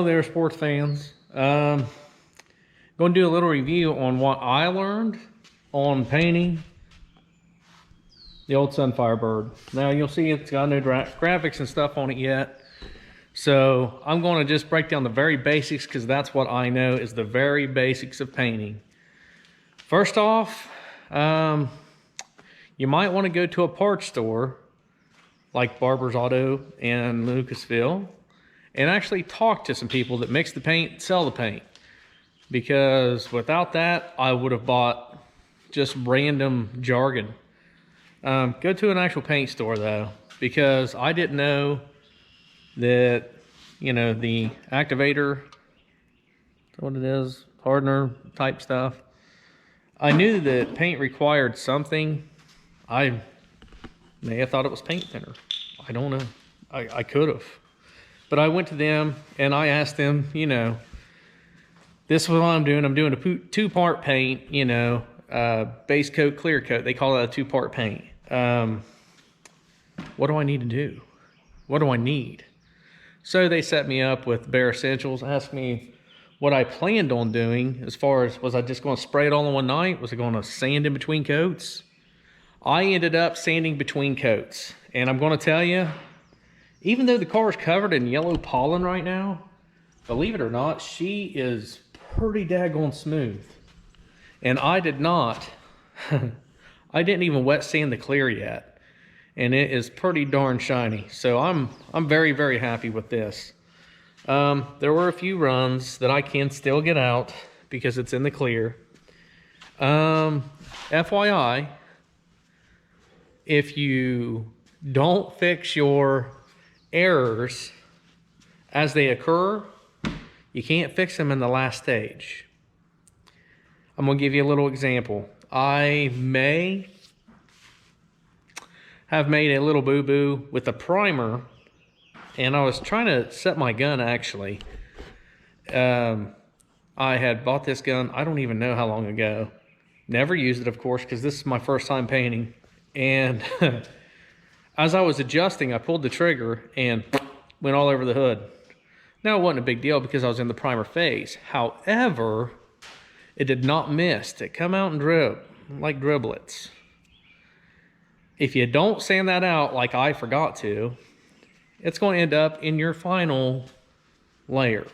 there, sports fans. Going to do a little review on what I learned on painting the old Sunfire Bird. Now you'll see it's got no graphics and stuff on it yet. So I'm going to just break down the very basics because that's what I know is the very basics of painting. First off, you might want to go to a parts store like Barber's Auto in Lucasville and actually talk to some people that mix the paint, sell the paint. Because without that, I would have bought just random jargon. Go to an actual paint store though, because I didn't know that, you know, the activator, what it is, hardener type stuff. I knew that paint required something. I may have thought it was paint thinner. I don't know. I could have. But I went to them and I asked them, you know, this is what I'm doing. I'm doing a two-part paint, you know, base coat, clear coat. They call that a two-part paint. What do I need to do? What do I need? So they set me up with Bare Essentials, asked me what I planned on doing as far as, was I just going to spray it all in one night? Was I going to sand in between coats? I ended up sanding between coats. And I'm going to tell you, even though the car is covered in yellow pollen right now, believe it or not, she is pretty daggone smooth. And I did not, I didn't even wet sand the clear yet. And it is pretty darn shiny. So I'm very, very happy with this. There were a few runs that I can still get out because it's in the clear. FYI, if you don't fix your errors as they occur, you can't fix them in the last stage. I'm going to give you a little example. I may have made a little boo-boo with the primer, and I was trying to set my gun actually. I had bought this gun, I don't even know how long ago. Never used it, of course, because this is my first time painting. And as I was adjusting, I pulled the trigger and went all over the hood. Now, it wasn't a big deal because I was in the primer phase. However, it did not mist. It come out and drip like driblets. If you don't sand that out like I forgot to, it's going to end up in your final layer.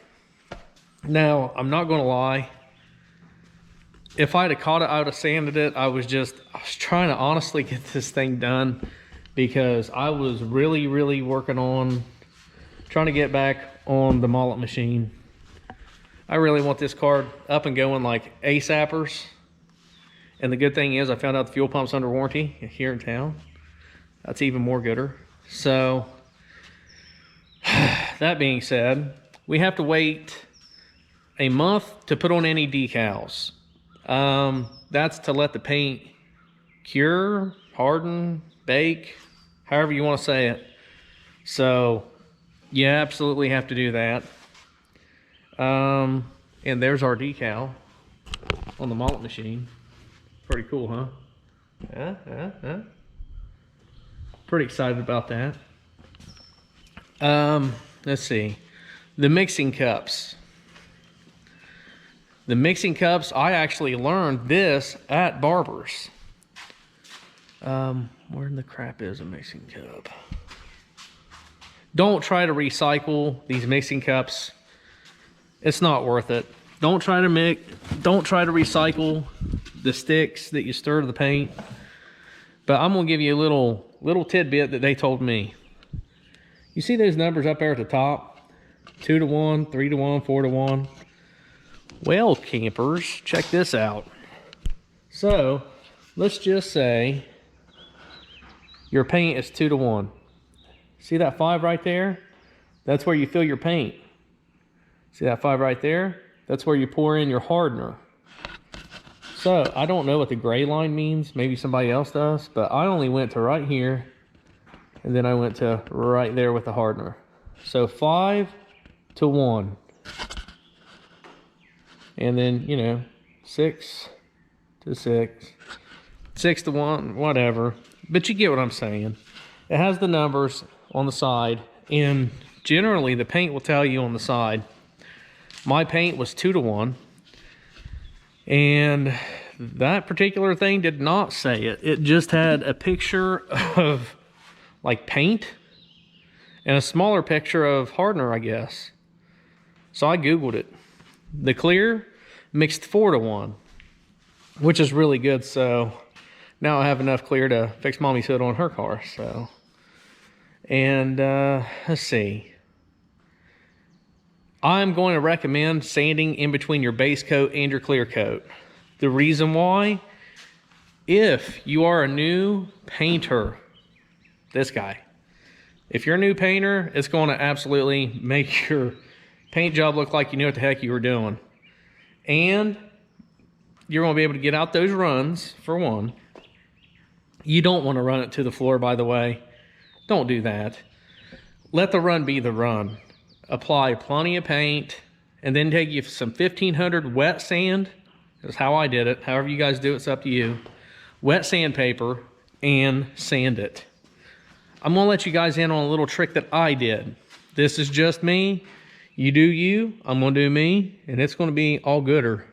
Now, I'm not going to lie. If I'd have caught it, I would have sanded it. I was trying to honestly get this thing done because I was really, really working on trying to get back on the mullet machine. I really want this car up and going like ASAPers. And the good thing is I found out the fuel pump's under warranty here in town. That's even more gooder. So, that being said, we have to wait a month to put on any decals. That's to let the paint cure, harden, bake, however you want to say it. So, you absolutely have to do that. And there's our decal on the mullet machine. Pretty cool, huh? Pretty excited about that. Let's see. The mixing cups. The mixing cups, I actually learned this at Barber's. Where in the crap is a mixing cup? Don't try to recycle these mixing cups. It's not worth it. Don't try to recycle the sticks that you stir the paint. But I'm gonna give you a little tidbit that they told me. You see those numbers up there at the top? 2 to 1, 3 to 1, 4 to 1. Well, campers, check this out. So, let's just say your paint is 2 to 1. See that 5 right there? That's where you fill your paint. See that 5 right there? That's where you pour in your hardener. So, I don't know what the gray line means. Maybe somebody else does. But I only went to right here. And then I went to right there with the hardener. So, 5 to 1. And then, you know, 6 to 6. 6 to 1, whatever. But you get what I'm saying. It has the numbers on the side. And generally, the paint will tell you on the side My paint was 2 to 1. And that particular thing did not say it. It just had a picture of like paint and a smaller picture of hardener, I guess. So I Googled it. The clear mixed 4 to 1, which is really good. So now I have enough clear to fix Mommy's hood on her car. So, and let's see. I'm going to recommend sanding in between your base coat and your clear coat. The reason why, if you are a new painter, this guy, if you're a new painter, it's going to absolutely make your paint job look like you knew what the heck you were doing. And you're going to be able to get out those runs, for one. You don't want to run it to the floor, by the way. Don't do that. Let the run be the run. Apply plenty of paint, and then take you some 1500 wet sand. That's how I did it. However you guys do it, it's up to you. Wet sandpaper, and sand it. I'm gonna let you guys in on a little trick that I did. This is just me. You do you, I'm gonna do me, and it's gonna be all gooder.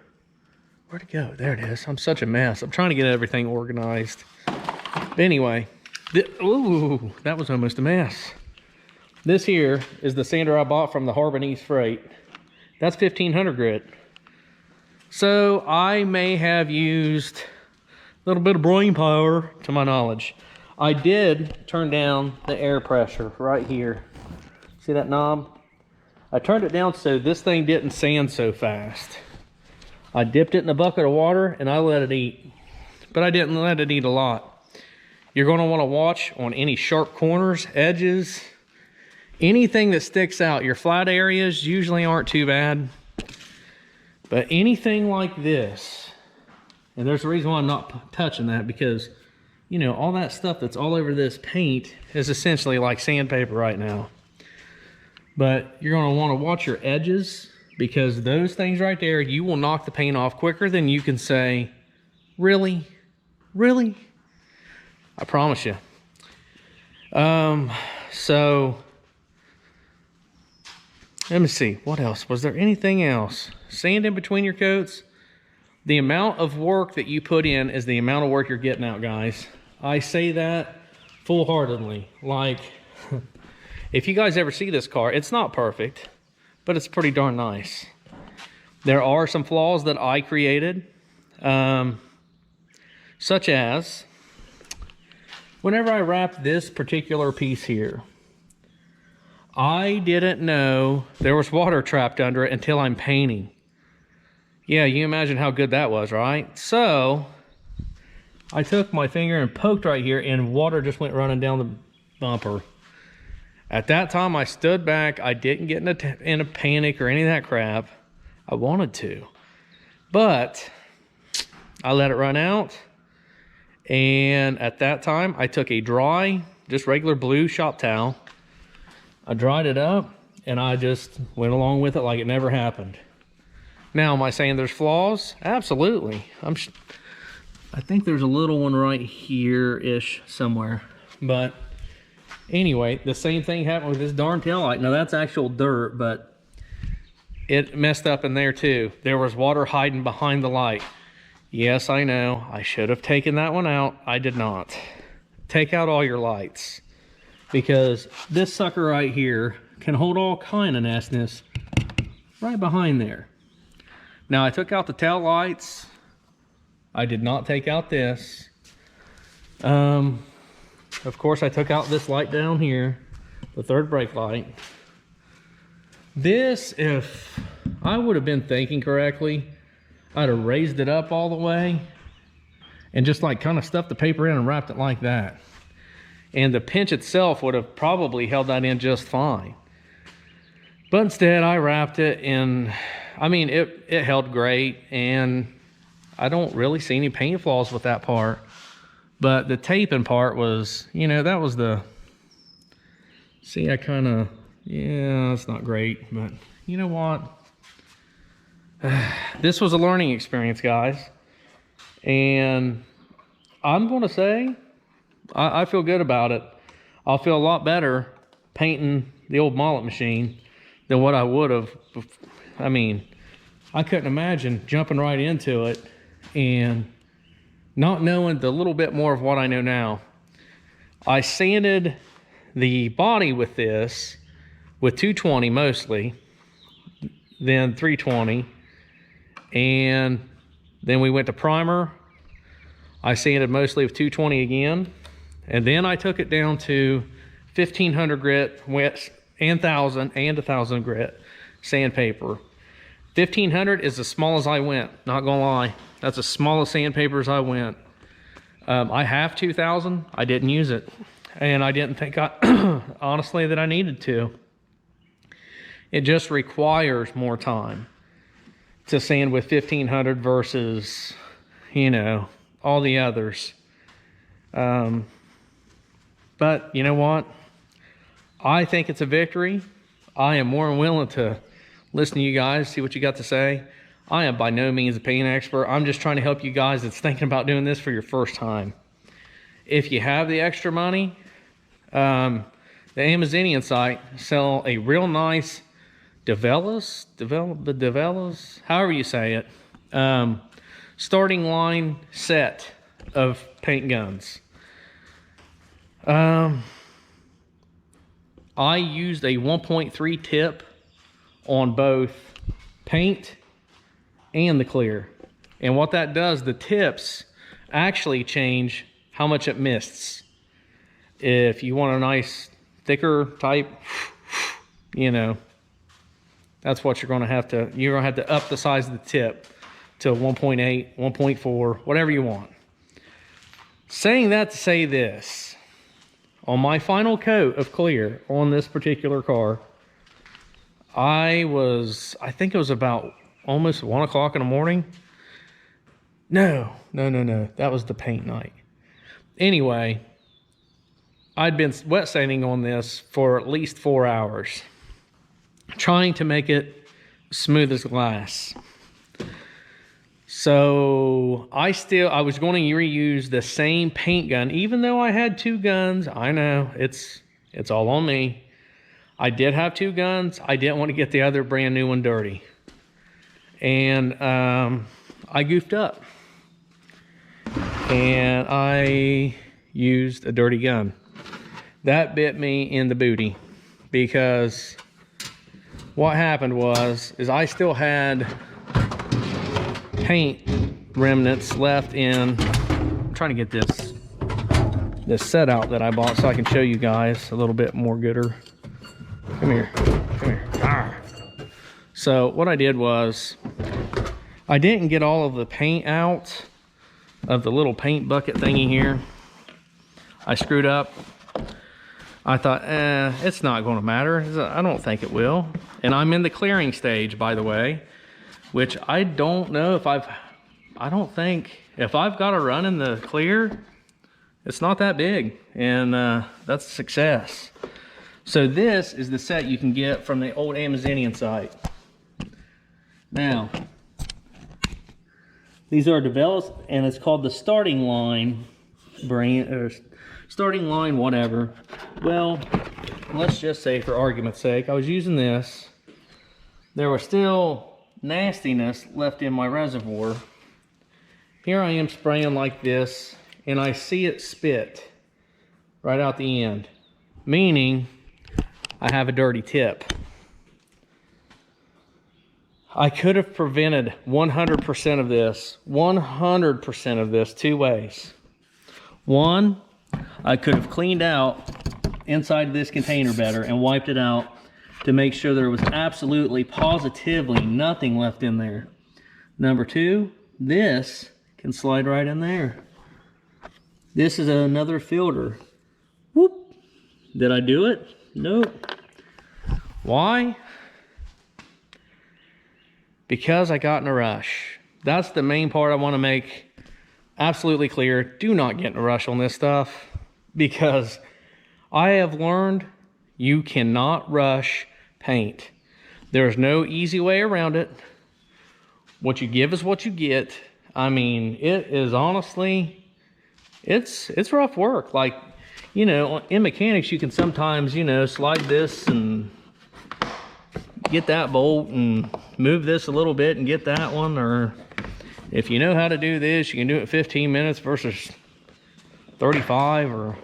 Where'd it go? There it is. I'm such a mess. I'm trying to get everything organized. But anyway, ooh, that was almost a mess. This here is the sander I bought from the Harbin Freight. That's 1500 grit. So I may have used a little bit of brain power, to my knowledge. I did turn down the air pressure right here. See that knob? I turned it down so this thing didn't sand so fast. I dipped it in a bucket of water and I let it eat. But I didn't let it eat a lot. You're going to want to watch on any sharp corners, edges, anything that sticks out. Your flat areas usually aren't too bad. But anything like this, and there's a reason why I'm not touching that, because, you know, all that stuff that's all over this paint is essentially like sandpaper right now. But you're going to want to watch your edges, because those things right there, you will knock the paint off quicker than you can say, really? Really? I promise you. So let me see, what else? Was there anything else? Sand in between your coats. The amount of work that you put in is the amount of work you're getting out, guys. I say that full-heartedly. Like, if you guys ever see this car, it's not perfect, but it's pretty darn nice. There are some flaws that I created, such as, whenever I wrapped this particular piece here, I didn't know there was water trapped under it until I'm painting. Yeah, you imagine how good that was, right? So I took my finger and poked right here, and water just went running down the bumper. At that time, I stood back. I didn't get in a panic or any of that crap. I wanted to, but I let it run out. And at that time, I took a dry, just regular blue shop towel. I dried it up, and I just went along with it like it never happened. Now, am I saying there's flaws? Absolutely. I think there's a little one right here-ish somewhere. But anyway, the same thing happened with this darn tail light. Now, that's actual dirt, but it messed up in there too. There was water hiding behind the light. Yes, I know. I should have taken that one out. I did not. Take out all your lights, because this sucker right here can hold all kind of nastiness right behind there. Now, I took out the tail lights. I did not take out this. Of course, I took out this light down here, the third brake light. This, if I would have been thinking correctly, I'd have raised it up all the way and just like kind of stuffed the paper in and wrapped it like that. And the pinch itself would have probably held that in just fine. But instead, I wrapped it in, I mean, it held great, and I don't really see any paint flaws with that part. But the taping part was, you know, that was the, see, I kind of, yeah, it's not great, but you know what? This was a learning experience, guys. And I'm going to say, I feel good about it. I'll feel a lot better painting the old mullet machine than what I would have I mean, I couldn't imagine jumping right into it and not knowing the little bit more of what I know now. I sanded the body with this with 220 mostly, then 320, and then we went to primer. I sanded mostly with 220 again, and then I took it down to 1500 grit wet and 1000 grit sandpaper. 1500 is as small as I went, not gonna lie. That's the smallest sandpaper as I went. I have 2000, I didn't use it. And I didn't think, honestly, that I needed to. It just requires more time to sand with 1500 versus, you know, all the others. But you know what? I think it's a victory. I am more than willing to listen to you guys, see what you got to say. I am by no means a paint expert. I'm just trying to help you guys that's thinking about doing this for your first time. If you have the extra money, the Amazonian site sell a real nice Develas, however you say it, starting line set of paint guns. I used a 1.3 tip on both paint and the clear. And what that does, the tips actually change how much it mists. If you want a nice thicker type, you know, that's what you're gonna have to up the size of the tip to 1.8, 1.4, whatever you want. Saying that to say this, on my final coat of clear on this particular car, I think it was about almost 1 o'clock in the morning. No, that was the paint night. Anyway, I'd been wet sanding on this for at least 4 hours, trying to make it smooth as glass. So I was going to reuse the same paint gun, even though I had 2 guns. I know, it's all on me. I did have 2 guns. I didn't want to get the other brand new one dirty. And I goofed up. And I used a dirty gun. That bit me in the booty, because what happened is I still had paint remnants left in. I'm trying to get this set out that I bought so I can show you guys a little bit more gooder. Come here. Arr. So what I did was, I didn't get all of the paint out of the little paint bucket thingy here. I screwed up. I thought, it's not going to matter. I don't think it will. And I'm in the clearing stage, by the way, which I don't know if I don't think, if I've got a run in the clear, it's not that big. And that's a success. So this is the set you can get from the old Amazonian site. Now, these are developed, and it's called the Starting Line brand, or Starting Line whatever. Well, let's just say for argument's sake, I was using this. There was still nastiness left in my reservoir. Here I am spraying like this, and I see it spit right out the end, meaning I have a dirty tip. I could have prevented 100% of this 2 ways. One, I could have cleaned out inside this container better and wiped it out to make sure there was absolutely, positively nothing left in there. Number 2, this can slide right in there. This is another filter. Whoop. Did I do it? Nope. Why? Because I got in a rush. That's the main part I want to make absolutely clear. Do not get in a rush on this stuff, because I have learned you cannot rush paint. There's no easy way around it. What you give is what you get. I mean, it is honestly, it's rough work. Like, you know, in mechanics, you can sometimes, you know, slide this and, get that bolt and move this a little bit and get that one, or if you know how to do this, you can do it 15 minutes versus 35. Or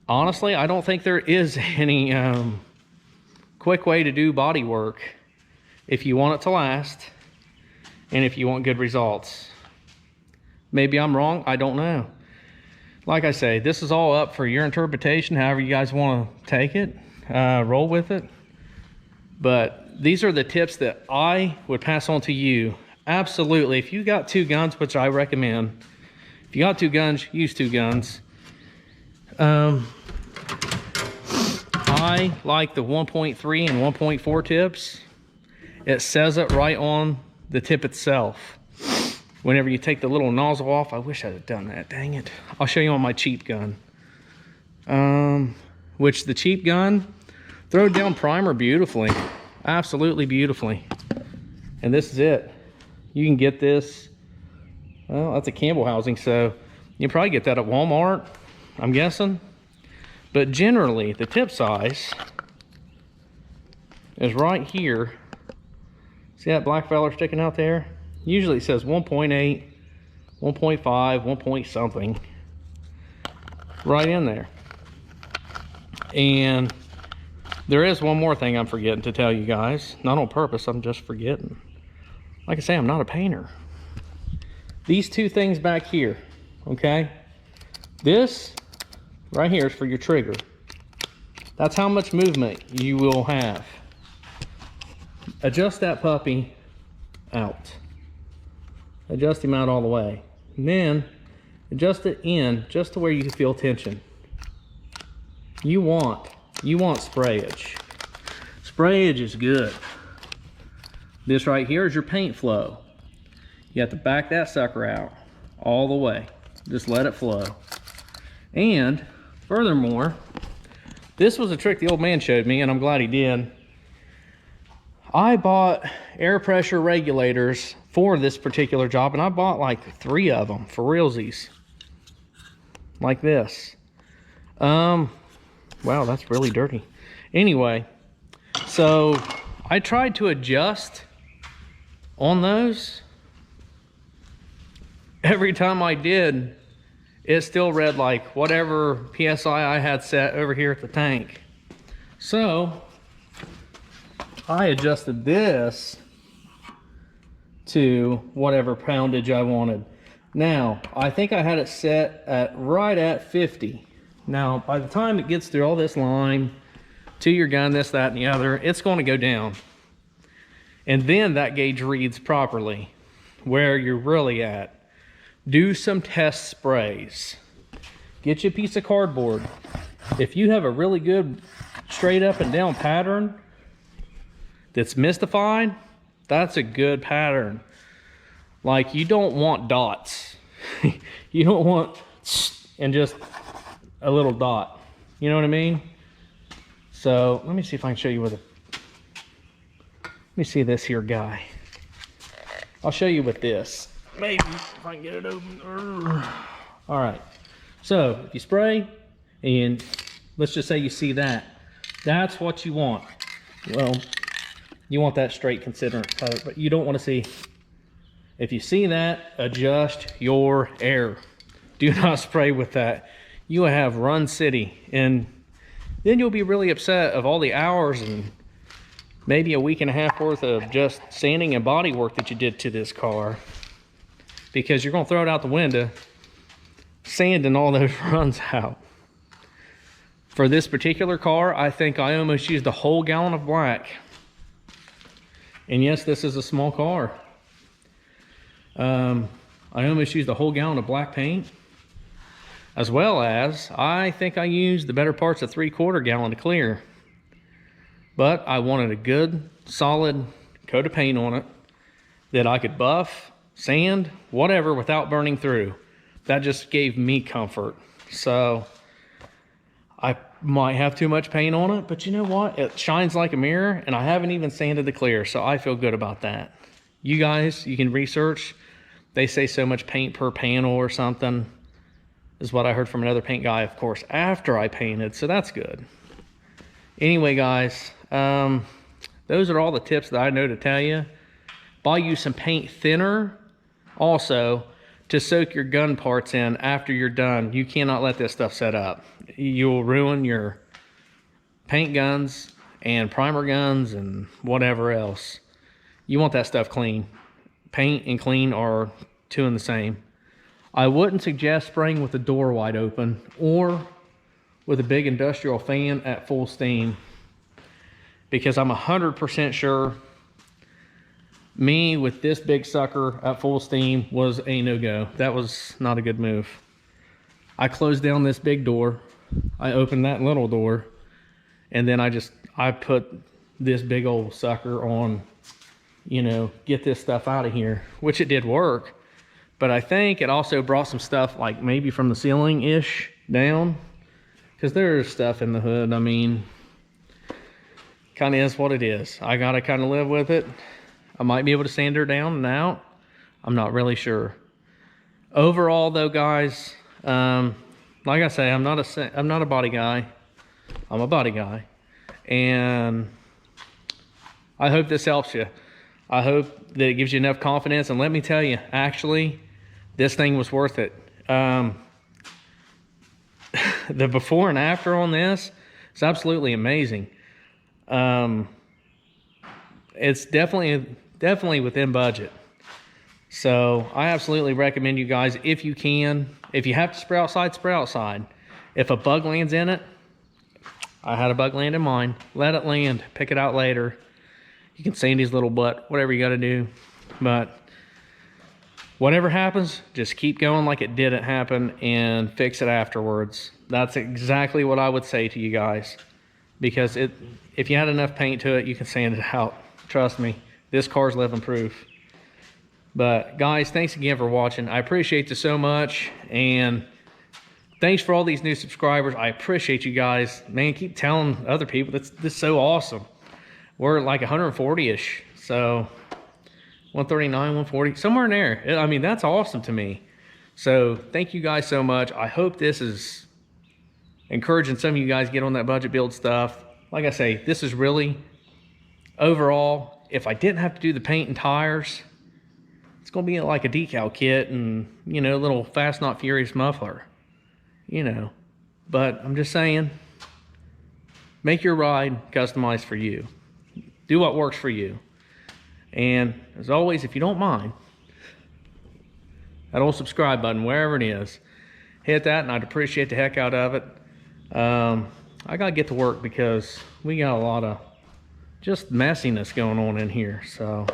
honestly, I don't think there is any quick way to do body work if you want it to last and if you want good results. Maybe I'm wrong, I don't know. Like I say, this is all up for your interpretation, however you guys want to take it, roll with it. But these are the tips that I would pass on to you. Absolutely, if you got two guns, which I recommend, if you got two guns, use two guns. I like the 1.3 and 1.4 tips. It says it right on the tip itself. Whenever you take the little nozzle off, I wish I'd have done that, dang it. I'll show you on my cheap gun. Which the cheap gun, throw down primer beautifully. Absolutely beautifully. And this is it. You can get this, well, that's a Campbell housing, so you can probably get that at Walmart, I'm guessing. But generally, the tip size is right here. See that black feller sticking out there? Usually it says 1.8, 1.5, 1 point something. Right in there. And there is one more thing I'm forgetting to tell you guys. Not on purpose, I'm just forgetting. Like I say, I'm not a painter. These two things back here, okay? This right here is for your trigger. That's how much movement you will have. Adjust that puppy out. Adjust him out all the way. And then adjust it in just to where you can feel tension. You want sprayage. Sprayage is good. This right here is your paint flow. You have to back that sucker out all the way. Just let it flow. And furthermore, this was a trick the old man showed me, and I'm glad he did. I bought air pressure regulators for this particular job, and I bought like 3 of them for realsies. Like this. Wow, that's really dirty. Anyway, so I tried to adjust on those. Every time I did, it still read like whatever PSI I had set over here at the tank. So I adjusted this to whatever poundage I wanted. Now, I think I had it set at right at 50. Now, by the time it gets through all this line, to your gun, this, that, and the other, it's going to go down. And then that gauge reads properly where you're really at. Do some test sprays. Get you a piece of cardboard. If you have a really good straight up and down pattern that's mystified, that's a good pattern. Like, you don't want dots. You don't want and just a little dot. You know what I mean? So let me see if I can show you with a, let me see this here guy. I'll show you with this. Maybe if I can get it open. All right. So if you spray and let's just say you see that, that's what you want. Well, you want that straight considering, but you don't want to see. If you see that, adjust your air. Do not spray with that. You will have run city, and then you'll be really upset of all the hours and maybe a week and a half worth of just sanding and body work that you did to this car, because you're going to throw it out the window sanding all those runs out. For this particular car, I think I almost used a whole gallon of black. And yes, this is a small car. I almost used a whole gallon of black paint, as well as I think I used the better parts of 3/4 gallon of clear. But I wanted a good, solid coat of paint on it that I could buff, sand, whatever, without burning through. That just gave me comfort. So I might have too much paint on it, but you know what? It shines like a mirror, and I haven't even sanded the clear, so I feel good about that. You guys, you can research. They say so much paint per panel or something, is what I heard from another paint guy, of course, after I painted, so that's good. Anyway, guys, those are all the tips that I know to tell you. Buy you some paint thinner also to soak your gun parts in after you're done. You cannot let this stuff set up. You'll ruin your paint guns and primer guns and whatever else. You want that stuff clean. Paint and clean are two in the same. I wouldn't suggest spraying with the door wide open or with a big industrial fan at full steam, because I'm 100% sure me with this big sucker at full steam was a no-go. That was not a good move. I closed down this big door, I opened that little door, and then I put this big old sucker on, you know, get this stuff out of here, which it did work. But I think it also brought some stuff like maybe from the ceiling-ish down, because there's stuff in the hood. I mean, kind of is what it is. I gotta kind of live with it. I might be able to sand her down and out. I'm not really sure. Overall though, guys, like I say, I'm not a body guy. I'm a body guy. And I hope this helps you. I hope that it gives you enough confidence. And let me tell you, actually, this thing was worth it. The before and after on this is absolutely amazing. It's definitely within budget. So I absolutely recommend you guys, if you can, if you have to spray outside, spray outside. If a bug lands in it, I had a bug land in mine, let it land, pick it out later. You can sand his little butt, whatever you got to do. But whatever happens, just keep going like it didn't happen and fix it afterwards. That's exactly what I would say to you guys. Because if you had enough paint to it, you can sand it out. Trust me, this car's living proof. But guys, thanks again for watching. I appreciate you so much. And thanks for all these new subscribers. I appreciate you guys. Man, keep telling other people. This is so awesome. We're like 140-ish. So 139, 140, somewhere in there. I mean, that's awesome to me. So thank you guys so much. I hope this is encouraging some of you guys get on that budget build stuff. Like I say, this is really, overall, if I didn't have to do the paint and tires, it's going to be like a decal kit and, you know, a little Fast Not Furious muffler, you know. But I'm just saying, make your ride customized for you. Do what works for you. And as always, if you don't mind, that old subscribe button, wherever it is, hit that, and I'd appreciate the heck out of it. I gotta get to work because we got a lot of just messiness going on in here. So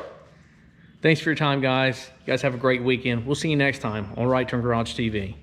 thanks for your time, guys. You guys have a great weekend. We'll see you next time on Right Turn Garage TV.